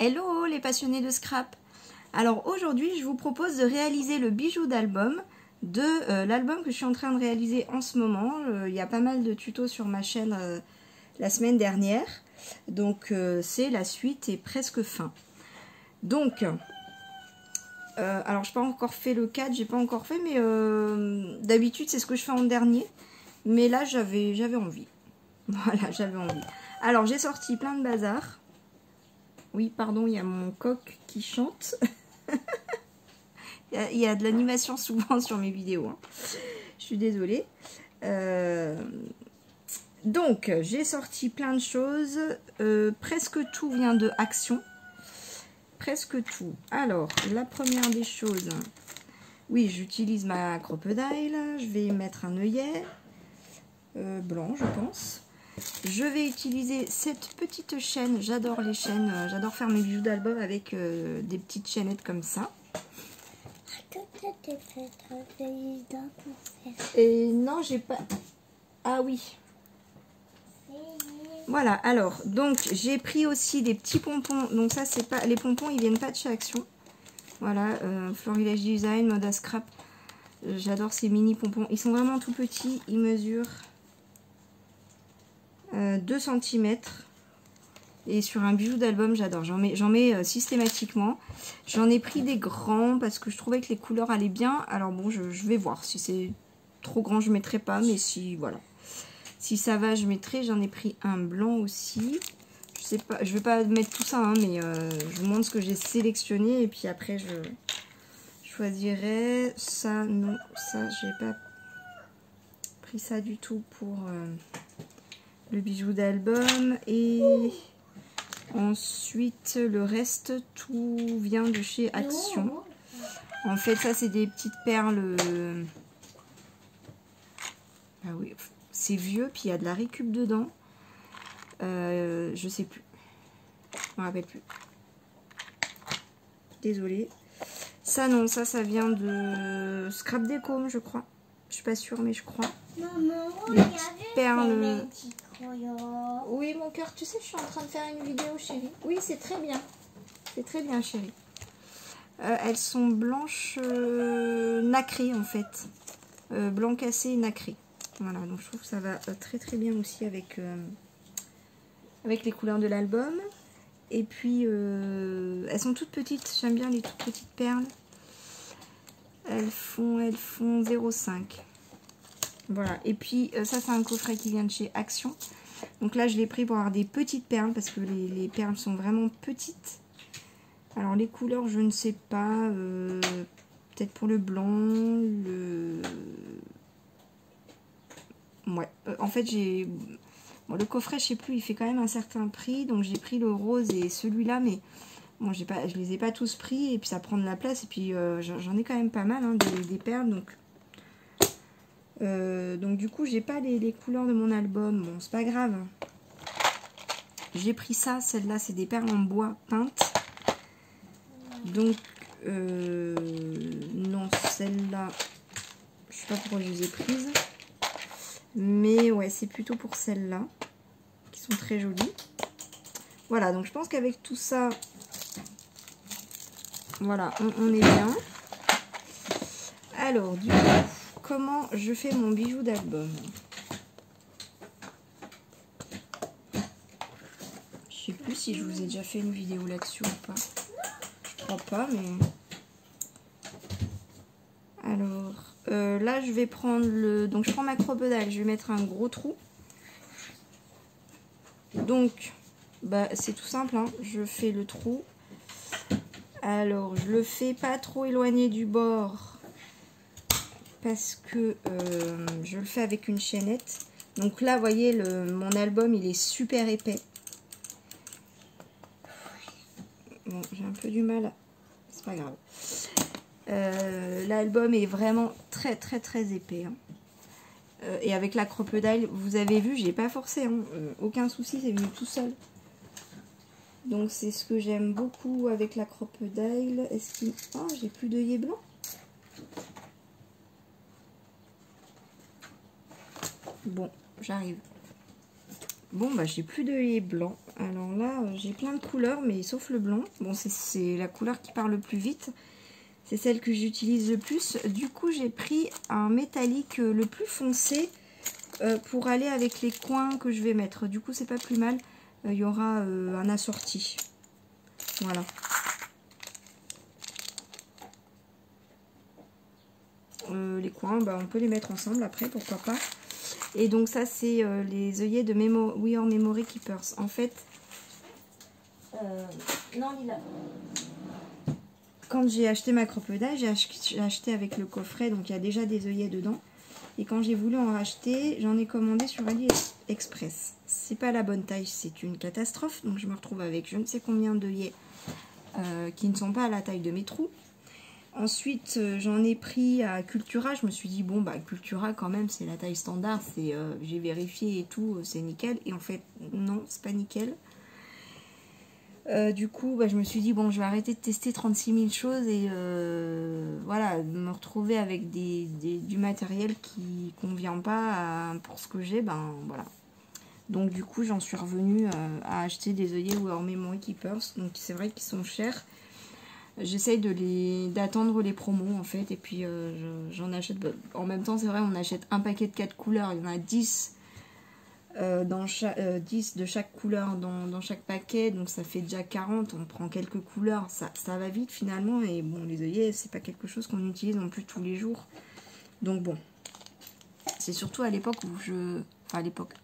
Hello les passionnés de scrap. Alors aujourd'hui je vous propose de réaliser le bijou d'album de l'album que je suis en train de réaliser en ce moment. Il y a pas mal de tutos sur ma chaîne la semaine dernière. Donc c'est la suite et presque fin. Donc alors je n'ai pas encore fait le 4, j'ai pas encore fait, mais d'habitude c'est ce que je fais en dernier. Mais là j'avais envie. Voilà, j'avais envie. Alors j'ai sorti plein de bazar. Oui, pardon, il y a mon coq qui chante. Il y a de l'animation souvent sur mes vidéos. Hein. Je suis désolée. Donc, j'ai sorti plein de choses. Presque tout vient de Action. Presque tout. Alors, la première des choses. Oui, j'utilise ma crocodile. Je vais mettre un œillet blanc, je pense. Je vais utiliser cette petite chaîne, j'adore les chaînes, j'adore faire mes bijoux d'album avec des petites chaînettes comme ça. Et non, j'ai pas... Ah oui. Voilà, alors, donc j'ai pris aussi des petits pompons, donc ça c'est pas... Les pompons, ils viennent pas de chez Action. Voilà, Florilège Design, Moda Scrap. J'adore ces mini pompons, ils sont vraiment tout petits, ils mesurent... 2 cm et sur un bijou d'album j'adore, j'en mets systématiquement. J'en ai pris des grands parce que je trouvais que les couleurs allaient bien. Alors bon, je vais voir, si c'est trop grand je mettrai pas, mais si voilà, si ça va je mettrai. J'en ai pris un blanc aussi, je sais pas, je vais pas mettre tout ça hein, mais je vous montre ce que j'ai sélectionné et puis après je choisirai. Ça non, ça j'ai pas pris ça du tout pour le bijou d'album. Et ensuite le reste tout vient de chez Action. En fait ça c'est des petites perles, ah oui c'est vieux, puis il y a de la récup dedans, je sais plus, je me rappelle plus, désolée. Ça non, ça vient de Scrap Déco je crois, je suis pas sûre mais je crois. Maman, des petites perles. Oui, mon cœur, tu sais, je suis en train de faire une vidéo, chérie. Oui, c'est très bien. C'est très bien, chérie. Elles sont blanches nacrées, en fait. Blanc cassé et nacré. Voilà, donc je trouve que ça va très très bien aussi avec, avec les couleurs de l'album. Et puis, elles sont toutes petites. J'aime bien les toutes petites perles. Elles font 0,5. Voilà, et puis ça c'est un coffret qui vient de chez Action. Donc là je l'ai pris pour avoir des petites perles parce que les perles sont vraiment petites. Alors les couleurs je ne sais pas, peut-être pour le blanc, ouais, en fait j'ai... Bon, le coffret je sais plus, il fait quand même un certain prix, donc j'ai pris le rose et celui-là, mais bon, je les ai pas tous pris et puis ça prend de la place et puis j'en ai quand même pas mal hein, des perles, donc du coup j'ai pas les couleurs de mon album. Bon c'est pas grave, j'ai pris ça, celle-là c'est des perles en bois peintes, donc non celle-là je sais pas pourquoi je les ai prises, mais ouais c'est plutôt pour celles-là qui sont très jolies. Voilà, donc je pense qu'avec tout ça voilà on est bien. Alors du coup comment je fais mon bijou d'album? Je sais plus si je vous ai déjà fait une vidéo là-dessus ou pas. Je crois pas, mais... Alors, là je vais prendre le... Donc je prends ma crocodile, je vais mettre un gros trou. Donc, bah, c'est tout simple, hein. Je fais le trou. Alors, je le fais pas trop éloigné du bord. Parce que je le fais avec une chaînette. Donc là, vous voyez, mon album, il est super épais. Bon, j'ai un peu du mal. C'est pas grave. L'album est vraiment très très très épais. Hein. Et avec la crocodile, vous avez vu, j'ai pas forcé. Hein. Aucun souci, c'est venu tout seul. Donc c'est ce que j'aime beaucoup avec la crocodile. Est-ce qu'il... Oh, j'ai plus d'œillet blanc. Bon, j'arrive. Bon, bah j'ai plus d'œillet blanc. Alors là, j'ai plein de couleurs, mais sauf le blanc. Bon, c'est la couleur qui part le plus vite. C'est celle que j'utilise le plus. Du coup, j'ai pris un métallique le plus foncé pour aller avec les coins que je vais mettre. Du coup, c'est pas plus mal. Il y aura un assorti. Voilà. Les coins, bah, on peut les mettre ensemble après, pourquoi pas. Et donc ça, c'est les œillets de We Are Memory Keepers. En fait, non, Lila. Quand j'ai acheté ma crocodile, j'ai acheté avec le coffret, donc il y a déjà des œillets dedans. Et quand j'ai voulu en racheter, j'en ai commandé sur AliExpress. C'est pas la bonne taille, c'est une catastrophe. Donc je me retrouve avec je ne sais combien d'œillets qui ne sont pas à la taille de mes trous. Ensuite, j'en ai pris à Cultura. Je me suis dit, bon, bah Cultura quand même, c'est la taille standard. J'ai vérifié et tout, c'est nickel. Et en fait, non, c'est pas nickel. Du coup, bah, je me suis dit, bon, je vais arrêter de tester 36 000 choses et voilà, me retrouver avec du matériel qui convient pas pour ce que j'ai, ben voilà. Donc du coup, j'en suis revenue à acheter des œillets We Are Memory Keepers. Donc c'est vrai qu'ils sont chers. J'essaye d'attendre les promos en fait, et puis j'en achète. En même temps, c'est vrai, on achète un paquet de 4 couleurs, il y en a 10. 10 de chaque couleur dans chaque paquet, donc ça fait déjà 40. On prend quelques couleurs, ça va vite finalement. Et bon, les œillets, c'est pas quelque chose qu'on utilise non plus tous les jours, donc bon, c'est surtout à l'époque où enfin à l'époque,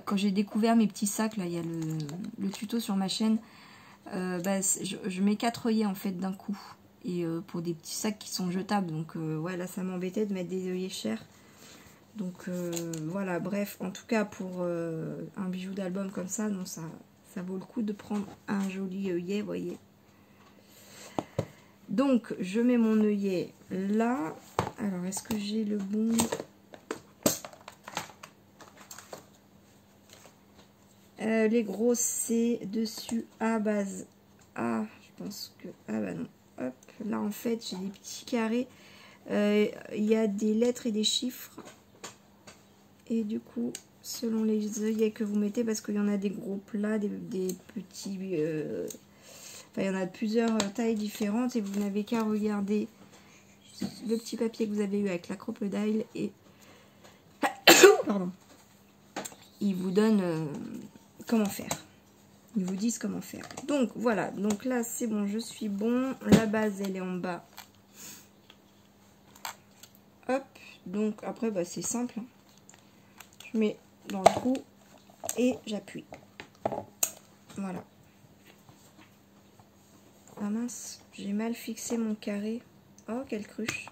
quand j'ai découvert mes petits sacs, là il y a le tuto sur ma chaîne, bah, je mets 4 œillets en fait d'un coup, et pour des petits sacs qui sont jetables, donc ouais, là ça m'embêtait de mettre des œillets chers. Donc voilà, bref, en tout cas pour un bijou d'album comme ça, non, ça vaut le coup de prendre un joli œillet, vous voyez. Donc je mets mon œillet là. Alors est-ce que j'ai le bon? Les grosses, c'est dessus à base A, je pense que... Ah bah non, hop, là en fait j'ai des petits carrés. Il y a des lettres et des chiffres. Et du coup, selon les œillets que vous mettez, parce qu'il y en a des gros plats, des petits... enfin, il y en a de plusieurs tailles différentes, et vous n'avez qu'à regarder le petit papier que vous avez eu avec la crocodile, et... Pardon. Ils vous donnent comment faire. Ils vous disent comment faire. Donc, voilà. Donc là, c'est bon, je suis bon. La base, elle est en bas. Hop. Donc, après, bah, c'est simple, hein. Je mets dans le trou et j'appuie. Voilà. Ah mince, j'ai mal fixé mon carré. Oh, quelle cruche.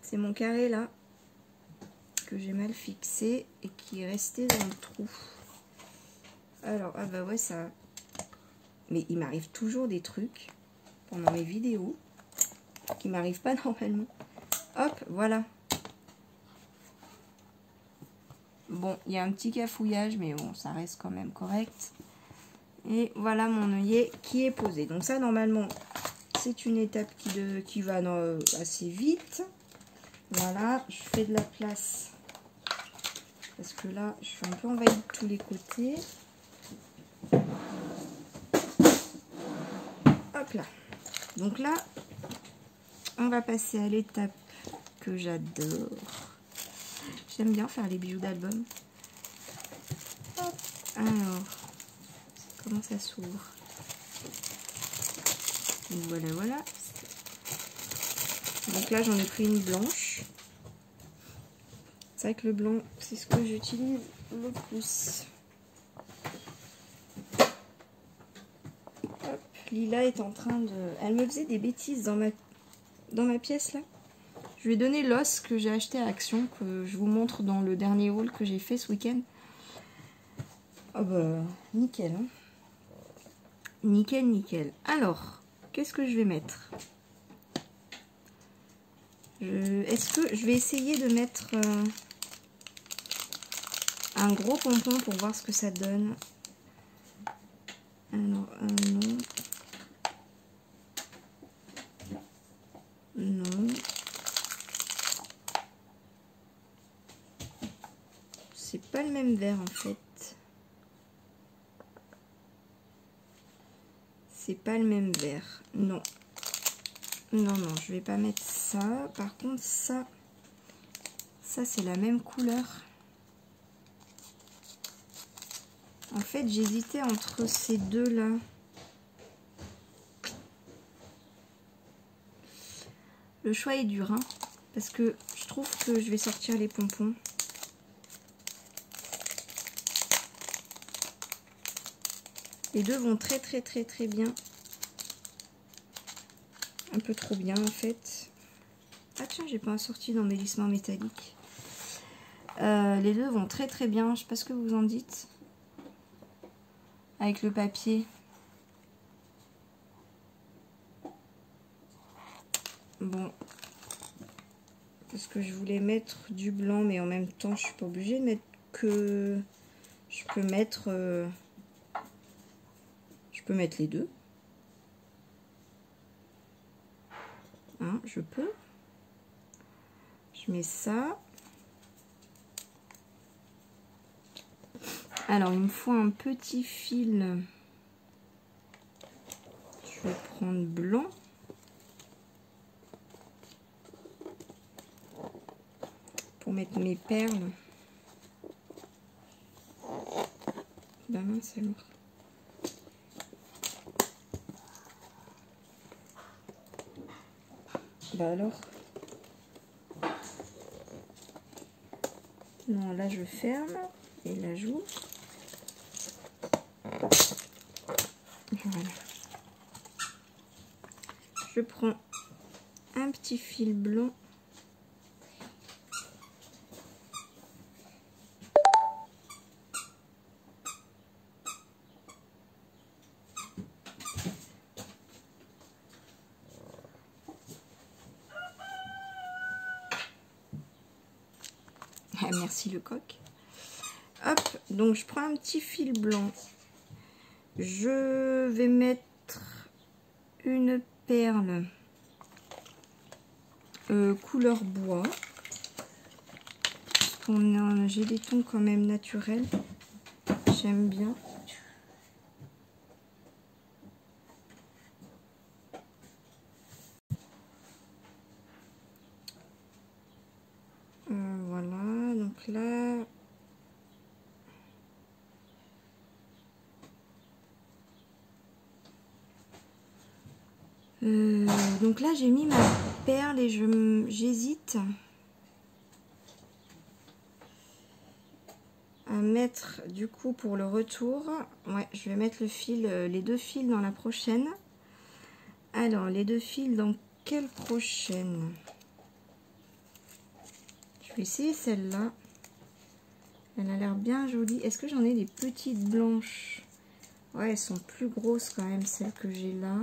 C'est mon carré là que j'ai mal fixé et qui est resté dans le trou. Alors, ah bah ouais, ça... Mais il m'arrive toujours des trucs pendant mes vidéos qui m'arrivent pas normalement. Hop, voilà. Bon, il y a un petit cafouillage, mais bon, ça reste quand même correct. Et voilà mon œillet qui est posé. Donc ça, normalement, c'est une étape qui va assez vite. Voilà, je fais de la place. Parce que là, je suis un peu envahie de tous les côtés. Hop là. Donc là, on va passer à l'étape que j'adore. J'aime bien faire les bijoux d'album. Alors, comment ça s'ouvre? Voilà, voilà. Donc là, j'en ai pris une blanche. C'est vrai que le blanc, c'est ce que j'utilise le plus. Hop, Lila est en train de... Elle me faisait des bêtises dans ma pièce là. Je lui ai donné l'os que j'ai acheté à Action, que je vous montre dans le dernier haul que j'ai fait ce week-end. Oh bah, nickel, hein. Nickel, nickel. Alors, qu'est-ce que je vais mettre? Est-ce que je vais essayer de mettre un gros pompon pour voir ce que ça donne? Alors, non. Non. pas le même vert en fait. C'est pas le même vert. Non. Non, non, je vais pas mettre ça. Par contre, ça c'est la même couleur. En fait, j'hésitais entre ces deux-là. Le choix est dur, hein, parce que je trouve que je vais sortir les pompons. Les deux vont très bien. Un peu trop bien en fait. Ah tiens, j'ai pas un sorti dans mes lissements métalliques. Les deux vont très bien. Je sais pas ce que vous en dites. Avec le papier. Bon. Parce que je voulais mettre du blanc, mais en même temps, je suis pas obligée de mettre que... Je peux mettre les deux. Hein, je peux. Je mets ça. Alors, il me faut un petit fil. Je vais prendre blanc. Pour mettre mes perles. Ben mince alors. Bah alors. Non, là je ferme et là j'ouvre. Voilà. Je prends un petit fil blanc. Ah, merci le coq. Hop, donc je prends un petit fil blanc. Je vais mettre une perle couleur bois. J'ai des tons quand même naturels. J'aime bien. Voilà, donc là... donc là j'ai mis ma perle et j'hésite à mettre du coup pour le retour. Ouais, je vais mettre le fil, les deux fils dans la prochaine. Alors les deux fils dans quelle prochaine? Je vais essayer celle-là. Elle a l'air bien jolie. Est-ce que j'en ai des petites blanches? Ouais, elles sont plus grosses quand même, celles que j'ai là.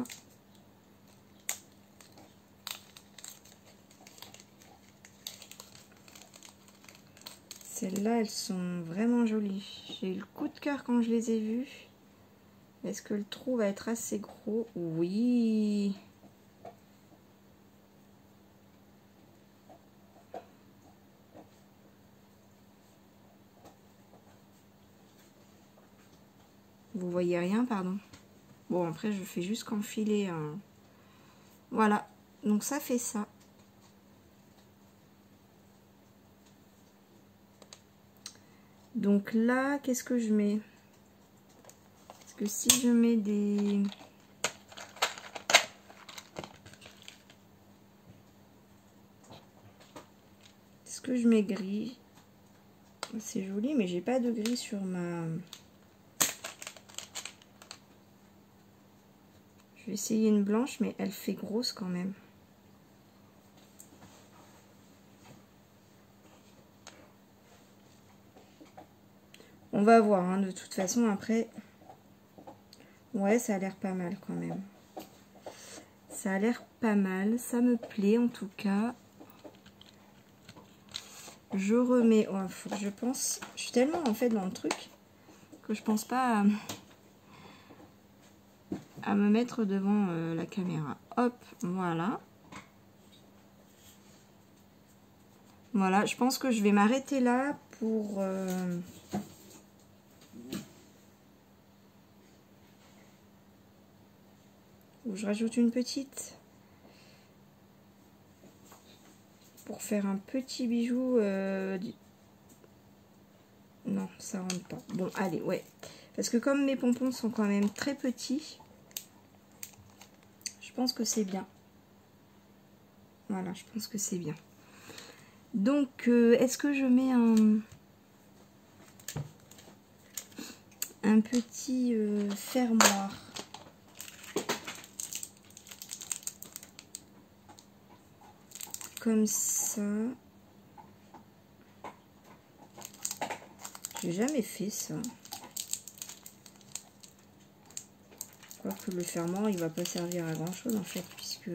Celles-là, elles sont vraiment jolies. J'ai eu le coup de cœur quand je les ai vues. Est-ce que le trou va être assez gros? Oui. Vous voyez rien, pardon. Bon, après, je fais juste qu'enfiler un... Voilà. Donc, ça fait ça. Donc là, qu'est-ce que je mets? Parce que si je mets des... Est-ce que je mets gris? C'est joli, mais j'ai pas de gris sur ma... Je vais essayer une blanche, mais elle fait grosse quand même. On va voir, hein, de toute façon, après... Ouais, ça a l'air pas mal quand même. Ça a l'air pas mal, ça me plaît en tout cas. Je remets... Oh, faut que je pense... Je suis tellement en fait dans le truc que je pense pas à me mettre devant la caméra. Hop, voilà. Voilà, je pense que je vais m'arrêter là pour... je rajoute une petite pour faire un petit bijou. Non, ça rentre pas. Bon, allez, ouais. Parce que comme mes pompons sont quand même très petits, je pense que c'est bien. Voilà, je pense que c'est bien. Donc, est-ce que je mets un petit fermoir? Comme ça. J'ai jamais fait ça. Quoique le fermoir, il va pas servir à grand chose en fait, puisque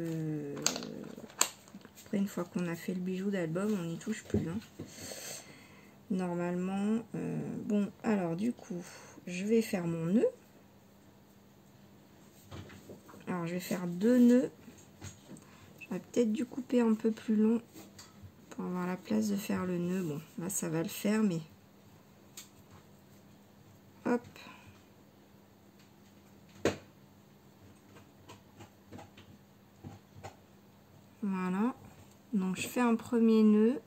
après une fois qu'on a fait le bijou d'album, on n'y touche plus. Hein. Normalement, bon, alors du coup, je vais faire mon nœud. Alors je vais faire 2 nœuds. J'aurais peut-être dû couper un peu plus long pour avoir la place de faire le nœud. Bon, là ça va le faire, mais hop. Voilà. Donc je fais un premier nœud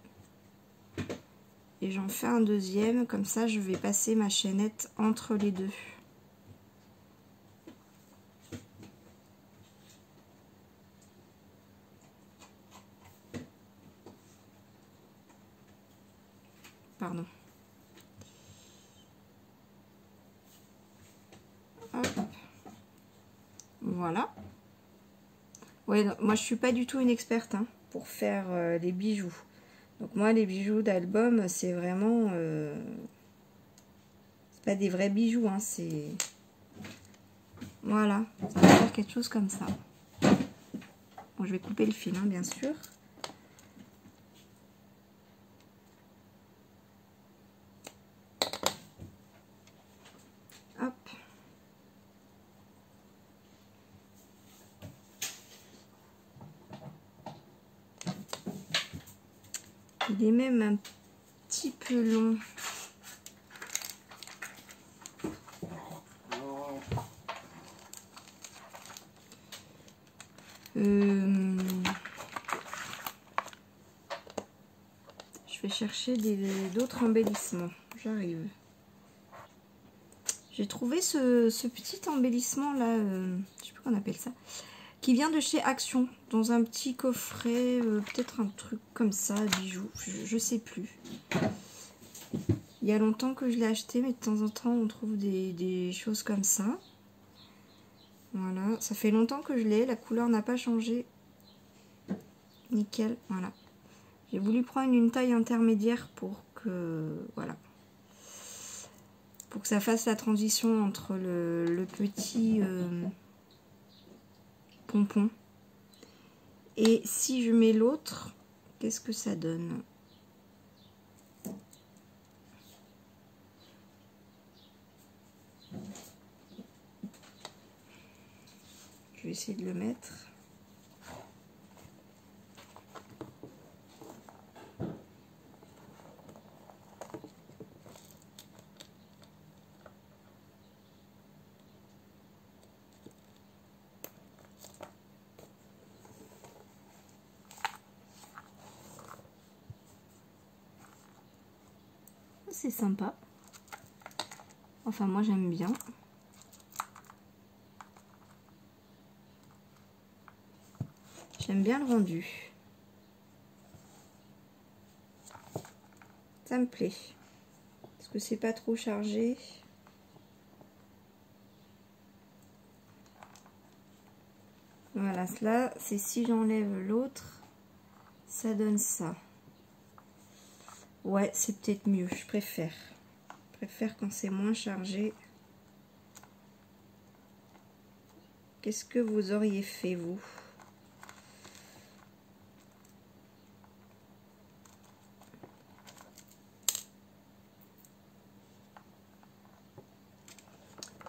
et j'en fais un deuxième. Comme ça, je vais passer ma chaînette entre les deux. Pardon. Hop. Voilà. Ouais, non, moi je suis pas du tout une experte hein, pour faire les bijoux. Donc moi les bijoux d'album c'est vraiment c'est pas des vrais bijoux hein, c'est voilà, ça va faire quelque chose comme ça. Bon, je vais couper le fil hein, bien sûr. Hop. Il est même un petit peu long. Je vais chercher d'autres embellissements. J'arrive. J'ai trouvé ce petit embellissement là, je sais plus qu'on appelle ça, qui vient de chez Action, dans un petit coffret, peut-être un truc comme ça, bijoux, je sais plus. Il y a longtemps que je l'ai acheté, mais de temps en temps on trouve des choses comme ça. Voilà, ça fait longtemps que je l'ai, la couleur n'a pas changé. Nickel, voilà. J'ai voulu prendre une taille intermédiaire pour que, voilà, pour que ça fasse la transition entre le petit pompon. Et si je mets l'autre, qu'est-ce que ça donne? Je vais essayer de le mettre. C'est sympa. Enfin, moi j'aime bien. J'aime bien le rendu. Ça me plaît. Parce que c'est pas trop chargé. Voilà, cela, c'est si j'enlève l'autre, ça donne ça. Ouais, c'est peut-être mieux, je préfère. Je préfère quand c'est moins chargé. Qu'est-ce que vous auriez fait, vous?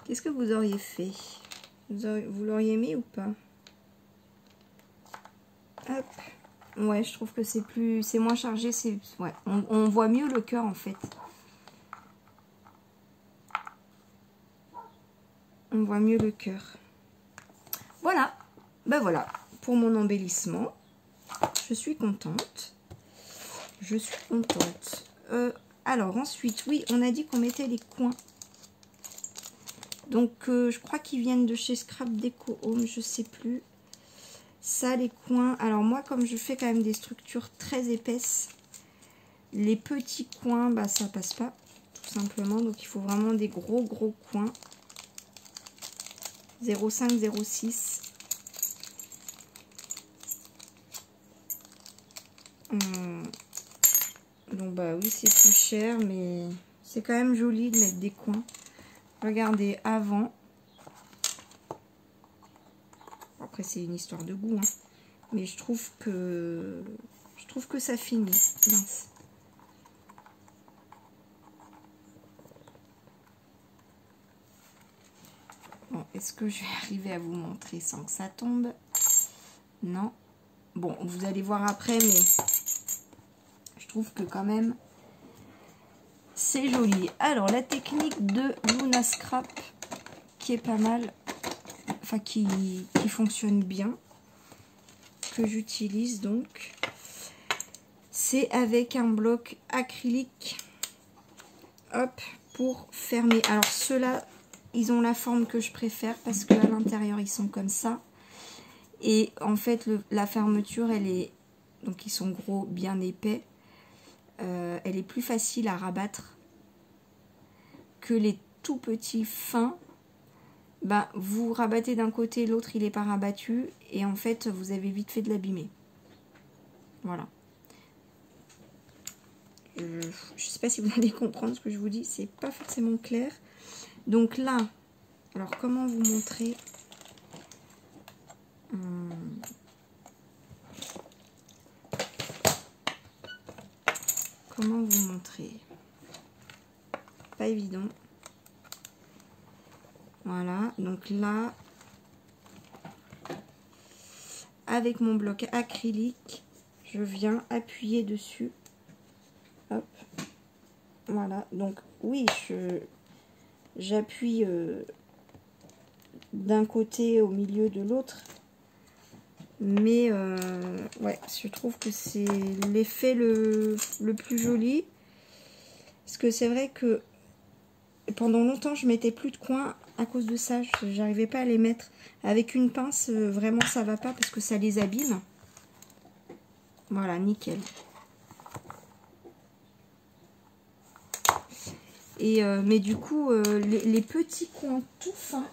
Qu'est-ce que vous auriez fait? Vous l'auriez mis ou pas? Hop, Ouais, je trouve que c'est moins chargé. Ouais, on voit mieux le cœur en fait. On voit mieux le cœur. Voilà. Ben voilà. Pour mon embellissement. Je suis contente. Je suis contente. Alors ensuite, oui, on a dit qu'on mettait les coins. Donc je crois qu'ils viennent de chez Scrap Deco Home, je sais plus. Ça, les coins. Alors moi, comme je fais quand même des structures très épaisses, les petits coins, bah ça passe pas, tout simplement. Donc il faut vraiment des gros coins. 0,5, 0,6. Donc bah oui, c'est plus cher, mais c'est quand même joli de mettre des coins. Regardez, avant. Après, c'est une histoire de goût, hein. Mais je trouve que ça finit. Mince. Bon, est-ce que je vais arriver à vous montrer sans que ça tombe? Non. Bon, vous allez voir après, mais je trouve que quand même c'est joli. Alors, la technique de Luna Scrap qui est pas mal, enfin qui fonctionne bien, que j'utilise donc, c'est avec un bloc acrylique, hop, pour fermer. Alors ceux-là, ils ont la forme que je préfère parce qu'à l'intérieur ils sont comme ça, et en fait la fermeture, elle est, donc ils sont gros, bien épais, elle est plus facile à rabattre que les tout petits fins. Ben, vous rabattez d'un côté, l'autre il n'est pas rabattu, et en fait vous avez vite fait de l'abîmer. Voilà. Je sais pas si vous allez comprendre ce que je vous dis, c'est pas forcément clair. Donc là, alors comment vous montrer? Comment vous montrer? Pas évident. Voilà, donc là, avec mon bloc acrylique, je viens appuyer dessus. Hop. Voilà, donc oui, j'appuie d'un côté au milieu de l'autre. Mais ouais, je trouve que c'est l'effet le plus joli. Parce que c'est vrai que pendant longtemps, je mettais plus de coins à cause de ça. J'arrivais pas à les mettre. Avec une pince, vraiment, ça va pas parce que ça les abîme. Voilà, nickel. Et mais du coup, les petits coins tout fins...